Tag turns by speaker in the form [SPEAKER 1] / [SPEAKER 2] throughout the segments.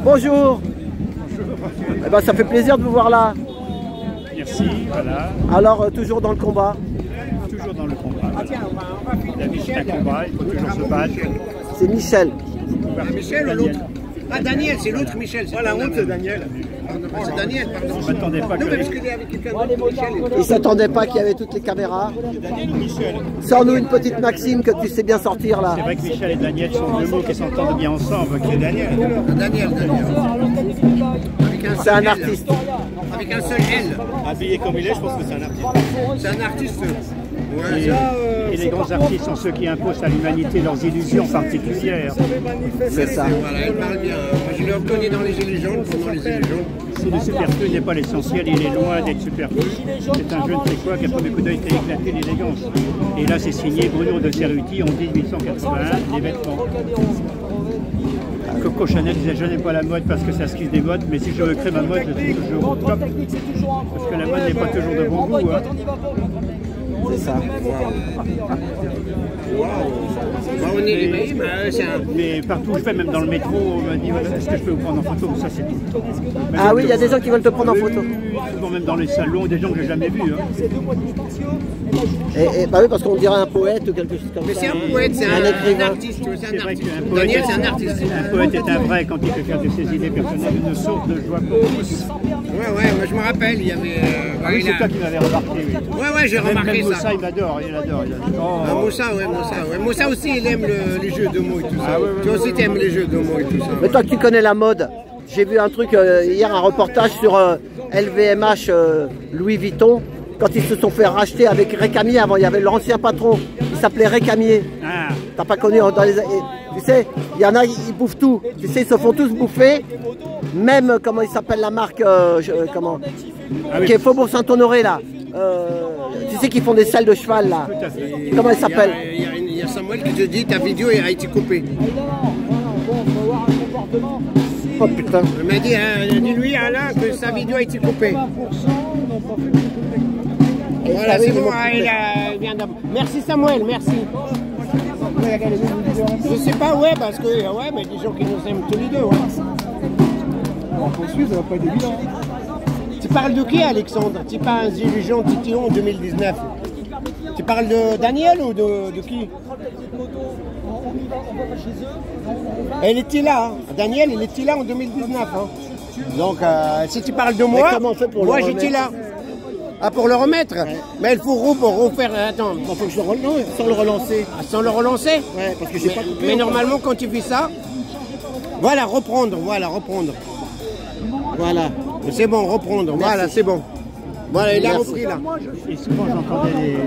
[SPEAKER 1] Bonjour. Eh ben, ça fait plaisir de vous voir là.
[SPEAKER 2] Merci, voilà.
[SPEAKER 1] Alors, toujours dans le combat?
[SPEAKER 2] Toujours dans le combat. La vie, c'est un combat, il faut toujours se battre.
[SPEAKER 1] C'est Michel.
[SPEAKER 3] Michel ou l'autre? Ah, Daniel, c'est l'autre Michel. Oh, la honte, c'est Daniel. C'est Daniel, pardon.
[SPEAKER 2] Je ne m'attendais pas que...
[SPEAKER 3] Non, mais parce qu'il est avec quelqu'un d'autre, Michel.
[SPEAKER 1] Il ne s'attendait pas qu'il y avait toutes les caméras.
[SPEAKER 2] Daniel ou Michel?
[SPEAKER 1] Sors-nous une petite maxime que tu sais bien sortir là.
[SPEAKER 2] C'est vrai que Michel et Daniel sont deux mots qui s'entendent bien ensemble. C'est Daniel.
[SPEAKER 3] Daniel.
[SPEAKER 1] C'est un artiste.
[SPEAKER 3] Avec un seul L.
[SPEAKER 2] Habillé comme il est, je pense que c'est un artiste.
[SPEAKER 3] C'est un artiste.
[SPEAKER 2] Et les grands artistes sont ceux qui imposent à l'humanité leurs illusions particulières.
[SPEAKER 1] C'est ça.
[SPEAKER 3] Voilà, elle parle bien. Moi, je le reconnais dans les Gilets jaunes, pendant les Gilets jaunes.
[SPEAKER 2] Si le superflu n'est pas l'essentiel, il est loin d'être superflu. C'est un je ne sais quoi qui, à premier coup d'œil, fait éclater l'élégance. Et là, c'est signé Bruno de Cerruti en 1881, les vêtements. Coco Chanel disait: je n'aime pas la mode parce que ça se des modes, mais si je veux créer ma mode, je suis toujours au top. Parce que la mode n'est pas toujours de bon goût. Hein.
[SPEAKER 1] C'est ça.
[SPEAKER 3] Bah, on est les mêmes, c'est un...
[SPEAKER 2] Mais partout où je vais, même dans le métro, on m'a dit: est-ce que je peux vous prendre en photo? Ça, c'est tout.
[SPEAKER 1] Ah oui, il y a des gens qui veulent te prendre en photo.
[SPEAKER 2] Souvent même dans les salons, des gens que j'ai jamais vus. Hein.
[SPEAKER 1] Et bah oui, parce qu'on dirait un poète ou quelque chose comme ça.
[SPEAKER 3] Mais c'est un poète, c'est un
[SPEAKER 1] écrivain.
[SPEAKER 3] artiste.
[SPEAKER 2] C'est vrai qu'un poète,
[SPEAKER 3] Daniel, c'est un artiste.
[SPEAKER 2] Un poète est un vrai quand il fait faire de ses idées personnelles une source de joie pour tous.
[SPEAKER 3] Ouais, moi je me rappelle, il y avait...
[SPEAKER 2] Ah oui, c'est toi qui m'avais remarqué. Oui.
[SPEAKER 3] Ouais, j'ai remarqué
[SPEAKER 2] même
[SPEAKER 3] ça.
[SPEAKER 2] Moussa, il adore.
[SPEAKER 3] Ah, Moussa, ouais. Moussa aussi, il aime les jeux de mots et tout ça. Toi aussi, tu aimes les jeux de mots et tout ça.
[SPEAKER 1] Mais toi qui connais la mode, j'ai vu un truc hier, un reportage sur LVMH Louis Vuitton, quand ils se sont fait racheter avec Récamier. Avant, il y avait l'ancien patron, il s'appelait Récamier.
[SPEAKER 2] Ah.
[SPEAKER 1] T'as pas connu dans les... Tu sais, il y en a, ils bouffent tout. Tu sais, ils se font tous bouffer. Même, comment il s'appelle la marque, qui est Faubourg Saint-Honoré là. Tu sais qu'ils font des selles de cheval là. Comment il s'appelle?
[SPEAKER 3] Il y a Samuel qui te dit ta vidéo a été coupée.
[SPEAKER 1] Oh putain.
[SPEAKER 3] Il m'a dit, dis-lui Alain que sa vidéo a été coupée. Voilà, c'est bon, il vient d'abord. Merci Samuel, merci. Je sais pas, ouais, parce que, ouais, mais des gens qui nous aiment tous les deux, ouais.
[SPEAKER 4] On poursuit, ça va pas être évident.
[SPEAKER 3] Tu parles de qui, Alexandre? Tu parles d'Illusion Titillon 2019. Tu parles de Daniel ou de qui? Elle était là, hein. Daniel, il était là en 2019. Hein. Donc, si tu parles de moi, moi j'étais là. Ah, pour le remettre? Ouais. Mais il faut refaire. Attends, il faut que je le relance sans le relancer. Ah, sans le relancer? Ouais, parce que j'ai pas coupé. Mais normalement, quand tu fais ça, voilà, reprendre. Voilà. C'est bon, reprendre. Merci. Voilà, c'est bon. Voilà, il a repris là.
[SPEAKER 2] Et souvent, j'entendais des...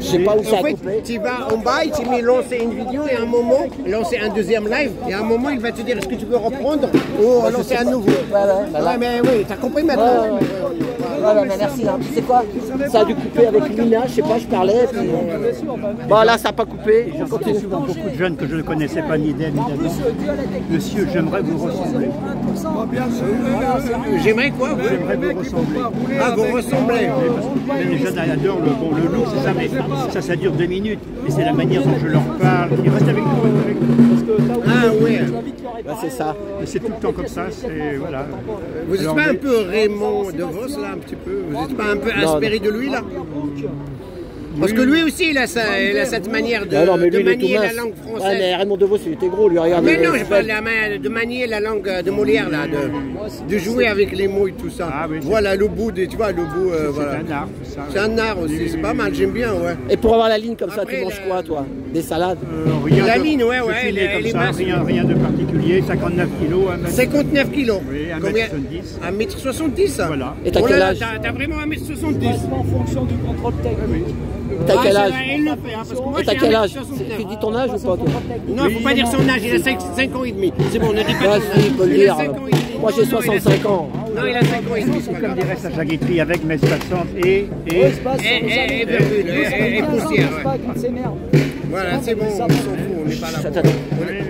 [SPEAKER 1] Je sais pas où ça a
[SPEAKER 3] fait,
[SPEAKER 1] coupé.
[SPEAKER 3] tu vas en bas, tu mets lancer une vidéo et à un moment, lancer un deuxième live. Et à un moment, il va te dire est-ce que tu veux reprendre ou relancer un nouveau. Voilà. Ouais, mais oui, t'as compris maintenant.
[SPEAKER 1] Voilà, mais merci. Hein. Tu sais quoi? Ça a dû couper avec Lina, je sais pas, je parlais. Puis... Bon, là, ça n'a pas coupé.
[SPEAKER 2] J'en connais souvent beaucoup de jeunes que je ne connaissais pas ni d'elle ni d'elle. Monsieur, j'aimerais vous ressembler.
[SPEAKER 3] J'aimerais quoi?
[SPEAKER 2] J'aimerais vous ressembler.
[SPEAKER 3] Ah, vous ressemblez.
[SPEAKER 2] Les jeunes adorent le look, c'est ça, mais ça dure 2 minutes. Et c'est la manière dont je leur parle. Ils restent avec nous.
[SPEAKER 3] Ah oui.
[SPEAKER 1] Bah, c'est ça.
[SPEAKER 2] C'est tout le temps comme ça. Voilà.
[SPEAKER 3] Vous n'êtes pas un peu Raymond DeVos là, un petit peu? Vous n'êtes pas un peu inspiré de lui là? Parce que lui aussi, il a cette manière de manier la langue française.
[SPEAKER 1] Ouais, mais Raymond DeVos, il était gros, lui, regarde.
[SPEAKER 3] Mais non, je parle de manier la langue de Molière, là, de jouer avec les mots et tout ça. Ah, oui, voilà, le bout, tu vois, le bout, voilà.
[SPEAKER 2] C'est un art, ça.
[SPEAKER 3] C'est un art aussi, c'est pas mal, j'aime bien, ouais.
[SPEAKER 1] Et pour avoir la ligne comme ça, tu manges quoi, toi? Des salades?
[SPEAKER 3] La ligne, ouais,
[SPEAKER 2] elle est comme ça, rien de particulier, 59 kilos.
[SPEAKER 3] 59 kilos.
[SPEAKER 2] Oui, 1m70.
[SPEAKER 3] 1m70.
[SPEAKER 2] Voilà.
[SPEAKER 1] Et t'as quel âge?
[SPEAKER 3] T'as vraiment 1m70.
[SPEAKER 4] En fonction du contrôle technique.
[SPEAKER 1] T'as quel âge?
[SPEAKER 3] Il le fait, hein, parce que moi,
[SPEAKER 1] et t'as quel âge? Tu dis ton âge ou pas, toi?
[SPEAKER 3] Non, faut pas dire son âge, il a 5 ans et demi. C'est bon, on ne dit pas
[SPEAKER 1] son âge. Il peut le dire. Moi, j'ai 65 ans.
[SPEAKER 3] Non, il a 5 ans et demi.
[SPEAKER 2] Comme dirait Sacha Guitry, avec mes 60 et
[SPEAKER 3] poussière. Voilà, c'est bon, on s'en fout, on n'est pas là.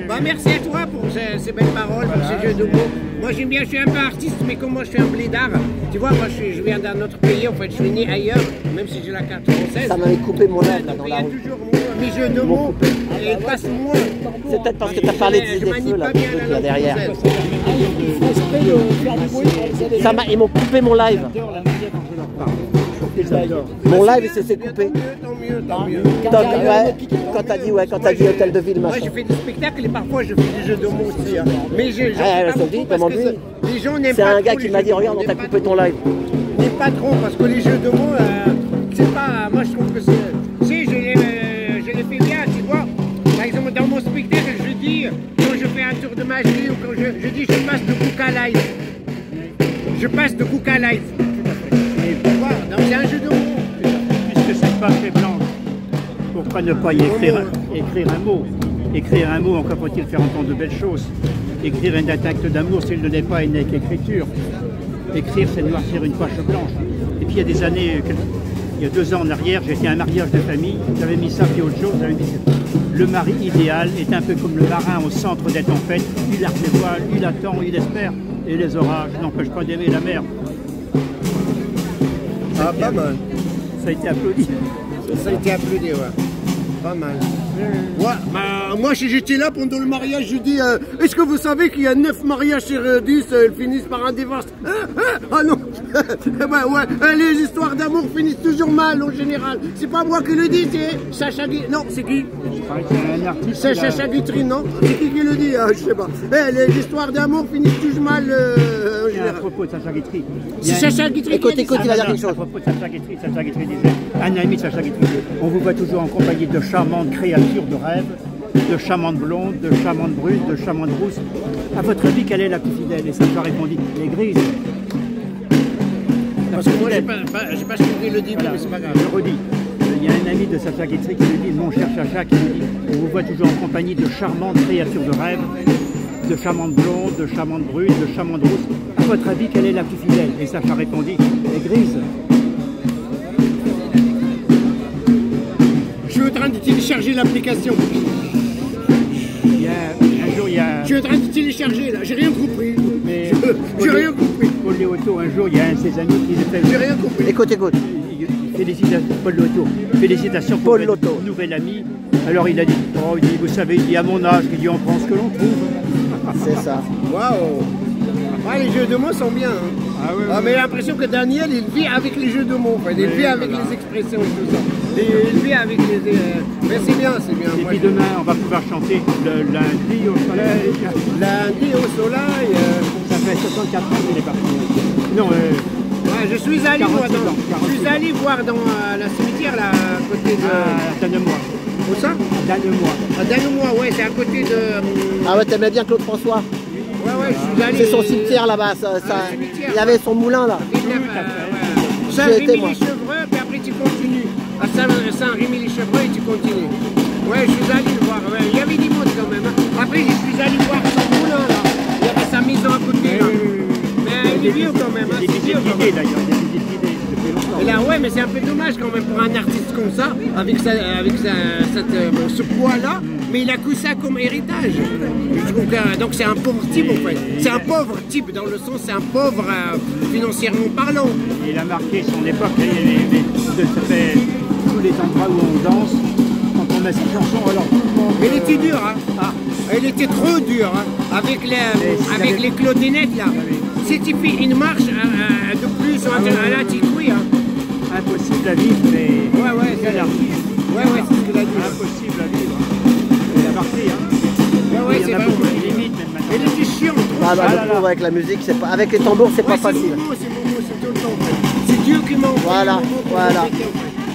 [SPEAKER 3] Bah merci à toi pour ces belles paroles, pour ces jeux de mots. Moi j'aime bien, je suis un peu artiste, mais comme moi je suis un blédard, tu vois, moi je viens d'un autre pays, en fait, je suis né ailleurs, même si j'ai la carte française.
[SPEAKER 1] Ça m'avait coupé mon lèvre là dans la rue.
[SPEAKER 3] Il y a toujours mes jeux de mots, et ils passent moins.
[SPEAKER 1] C'est peut-être parce que tu as parlé de feu là, là derrière. Ils m'ont coupé mon live. Mon live s'est coupé.
[SPEAKER 3] Tant mieux.
[SPEAKER 1] Quand t'as dit hôtel de ville,
[SPEAKER 3] Moi
[SPEAKER 1] machin.
[SPEAKER 3] je fais des spectacles et parfois je fais des jeux de mots aussi. Hein. Mais je les gens n'aiment pas.
[SPEAKER 1] C'est un gars qui m'a dit regarde, on t'a coupé ton live.
[SPEAKER 3] N'aime pas trop parce que les jeux de mots, c'est pas. Moi je trouve que c'est. Tu sais, je les fais bien, tu vois. Par exemple, dans mon spectacle, je dis, quand je fais un tour de magie ou quand je dis je passe de cook à live. Je passe de cook à live. Et pourquoi? Donc c'est un jeu de mots.
[SPEAKER 2] Puisque cette page est blanche, pourquoi ne pas y écrire un mot? Écrire un mot, encore faut-il faire entendre de belles choses. Écrire un acte d'amour, s'il ne l'est pas, il n'est qu'écriture. Écrire, c'est noircir une page blanche. Et puis il y a des années, il y a 2 ans en arrière, j'ai fait un mariage de famille, j'avais mis ça puis autre chose, j'avais mis le mari idéal est un peu comme le marin au centre des tempêtes, il largue les voiles, il attend, il espère, et les orages n'empêchent pas d'aimer la mer.
[SPEAKER 3] Ah, pas mal.
[SPEAKER 2] Ça a été applaudi.
[SPEAKER 3] Ça a été applaudi, ouais. Pas mal. Ouais, bah, moi, si j'étais là pendant le mariage, je dis est-ce que vous savez qu'il y a 9 mariages sur 10, ils finissent par un divorce? Ah non. Bah, ouais, les histoires d'amour finissent toujours mal en général. C'est pas moi qui le dis, c'est Sacha Guitry. Non, c'est qui? C'est Sacha Guitry, non? C'est qui le dit? Je sais pas. Les histoires d'amour finissent toujours mal en général.
[SPEAKER 2] À propos de Sacha Guitry.
[SPEAKER 3] C'est Sacha Guitry.
[SPEAKER 1] Écoute, il va dire quelque chose.
[SPEAKER 2] À propos de Sacha Guitry disait, un ami de Sacha Guitry, on vous voit toujours en compagnie de charmantes créatures de rêve, de charmantes blondes, de charmantes brunes, de charmantes rousses. À votre avis, quelle est la plus fidèle? Et Sacha répondit, les grises.
[SPEAKER 3] Parce que moi, j'ai pas suivi le début, mais c'est pas grave.
[SPEAKER 2] Je redis, il y a un ami de Sacha Guitry qui lui dit, mon cher Sacha, qui lui dit, on vous voit toujours en compagnie de charmantes créatures de rêve, de charmantes blondes, de charmantes brunes, de charmantes rousses. À votre avis, quelle est la plus fidèle? Et Sacha répondit, les grises.
[SPEAKER 3] Je suis en train de télécharger l'application.
[SPEAKER 2] Un jour, il y a...
[SPEAKER 3] Je suis en train de télécharger là, j'ai rien compris.
[SPEAKER 2] Mais
[SPEAKER 3] j'ai rien compris.
[SPEAKER 2] Paul Léoto, un jour, il y a un de ses amis qui disait...
[SPEAKER 3] J'ai rien compris.
[SPEAKER 1] Écoute.
[SPEAKER 2] Félicitations, Paul Léoto. Félicitations pour
[SPEAKER 1] Paul Léoto.
[SPEAKER 2] votre nouvel ami. Alors il a dit, vous savez, il dit à mon âge, il dit on prend ce que l'on trouve.
[SPEAKER 1] C'est ça.
[SPEAKER 3] Waouh. Ouais, les jeux de mots sont bien. Hein.
[SPEAKER 2] Ah, ouais,
[SPEAKER 3] mais j'ai l'impression que Daniel, il vit avec les jeux de mots. Il vit avec les expressions et tout ça. Il vit avec les... Mais c'est bien, c'est bien.
[SPEAKER 2] Et puis demain, on va pouvoir chanter le lundi au soleil.
[SPEAKER 3] Lundi au soleil.
[SPEAKER 2] Ça fait 64 ans qu'il est parti. Non,
[SPEAKER 3] ouais, je suis allé voir dans la cimetière là, à côté de...
[SPEAKER 2] Donne-moi.
[SPEAKER 3] Où ça?
[SPEAKER 2] Donne-moi.
[SPEAKER 3] À Donne-moi, ouais, c'est à côté de...
[SPEAKER 1] Ah ouais, t'aimais bien Claude François?
[SPEAKER 3] Ouais, je suis allé...
[SPEAKER 1] C'est son cimetière là-bas, il avait son moulin là.
[SPEAKER 3] Saint-Rémy-les-Chevreux, puis après tu continues. À Saint-Rémy-les-Chevreux et tu continues. Ouais, je suis allé le voir, ouais. Il y avait du monde quand même. Hein. Après, je suis allé voir son moulin là. Il y avait sa maison à côté là. Mais il est vieux quand même.
[SPEAKER 2] Il y a des visites guidées d'ailleurs, il y a des visites guidées depuis longtemps.
[SPEAKER 3] Et là, ouais, mais c'est un peu dommage quand même pour un artiste comme ça, avec ce poids-là, mais il a que ça comme héritage. Je trouve que, donc c'est un pauvre type en fait. C'est un pauvre type dans le sens, c'est un pauvre financièrement parlant.
[SPEAKER 2] Il a marqué son époque, ça fait tous les endroits où on danse, quand on met cette chanson, alors tout le monde...
[SPEAKER 3] Elle était dure, hein. Ah. Elle était trop dure, hein. Avec les claudinettes là. Si tu fais une marche de plus, là tu couilles, hein.
[SPEAKER 2] Impossible à vivre, mais...
[SPEAKER 3] Ouais,
[SPEAKER 2] c'est l'artiste.
[SPEAKER 3] Ouais, c'est ce qu'il a dit.
[SPEAKER 2] Impossible à vivre. Il a marqué, hein.
[SPEAKER 3] Ouais, c'est vrai.
[SPEAKER 2] Il limite même maintenant.
[SPEAKER 3] Elle était chiante.
[SPEAKER 1] Ah bah, le pauvre avec la musique, c'est pas... avec les tambours, c'est pas facile.
[SPEAKER 3] C'est tout le temps. C'est Dieu qui m'envoie.
[SPEAKER 1] Voilà.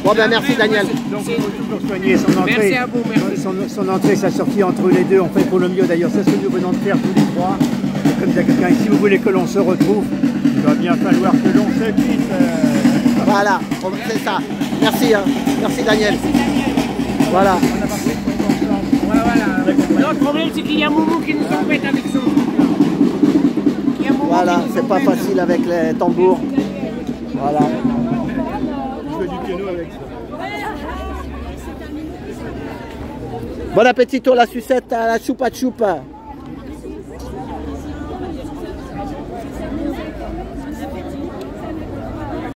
[SPEAKER 1] Bon ben merci Daniel.
[SPEAKER 2] Donc il faut toujours soigner son entrée.
[SPEAKER 3] Merci à vous, merci.
[SPEAKER 2] Son entrée, sa sortie entre les deux, on fait pour le mieux d'ailleurs. C'est ce que nous venons de faire tous les trois. Et comme il y a quelqu'un ici, vous voulez que l'on se retrouve, il va bien falloir que l'on se quitte.
[SPEAKER 1] Voilà, c'est ça. Merci, hein. Merci Daniel. Voilà.
[SPEAKER 3] L'autre problème, c'est qu'il y a Momo qui nous embête avec son truc.
[SPEAKER 1] Voilà, c'est pas facile avec les tambours. Voilà.
[SPEAKER 2] Je fais du piano avec ça.
[SPEAKER 1] Bon appétit, la sucette à la choupa choupa.